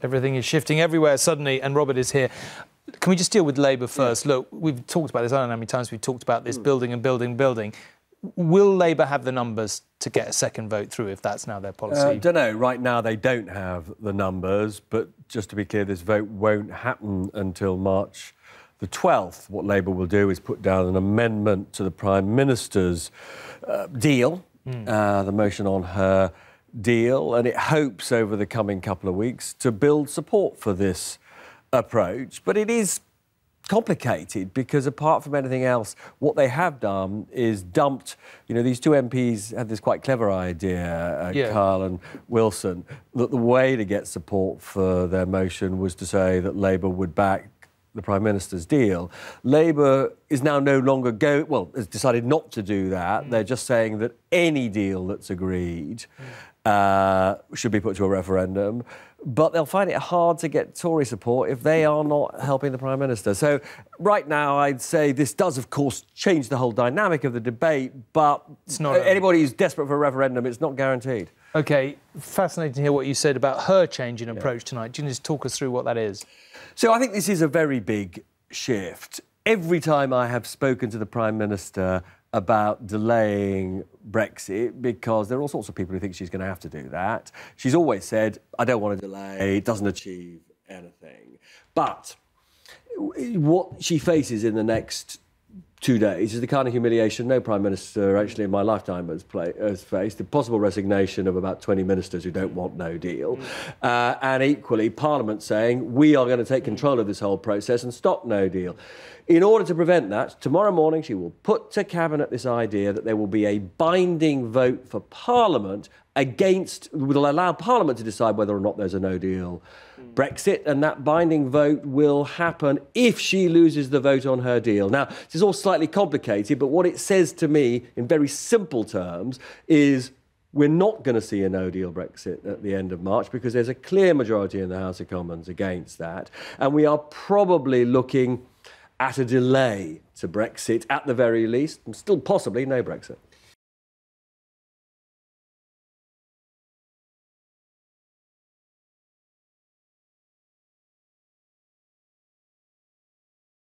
Everything is shifting everywhere suddenly, and Robert is here. Can we just deal with Labour first? Yeah. Look, we've talked about this. I don't know how many times we've talked about this building and building, building. Will Labour have the numbers to get a second vote through if that's now their policy? I don't know. Right now they don't have the numbers, but just to be clear, this vote won't happen until March the 12th. What Labour will do is put down an amendment to the Prime Minister's deal, the motion on her deal, and it hopes over the coming couple of weeks to build support for this approach. But it is complicated because apart from anything else, what they have done is dumped, you know, these two MPs had this quite clever idea, Carl and Wilson, that the way to get support for their motion was to say that Labour would back the Prime Minister's deal. Labour is now no longer has decided not to do that. They're just saying that any deal that's agreed should be put to a referendum. But they'll find it hard to get Tory support if they are not helping the Prime Minister. So right now, I'd say this does, of course, change the whole dynamic of the debate, but it's not anybody who's desperate for a referendum, it's not guaranteed. OK, fascinating to hear what you said about her change in approach tonight. Do you just talk us through what that is? So I think this is a very big shift. Every time I have spoken to the Prime Minister about delaying Brexit, because there are all sorts of people who think she's going to have to do that, she's always said, I don't want to delay, it doesn't achieve anything. But what she faces in the next 2 days is the kind of humiliation no Prime Minister actually in my lifetime has faced, the possible resignation of about 20 ministers who don't want no deal, and equally Parliament saying we are going to take control of this whole process and stop no deal. In order to prevent that, tomorrow morning she will put to Cabinet this idea that there will be a binding vote for Parliament will allow Parliament to decide whether or not there's a no-deal Brexit, and that binding vote will happen if she loses the vote on her deal. Now, this is all slightly complicated, but what it says to me, in very simple terms, is we're not going to see a no-deal Brexit at the end of March because there's a clear majority in the House of Commons against that, and we are probably looking at a delay to Brexit at the very least, and still possibly no Brexit.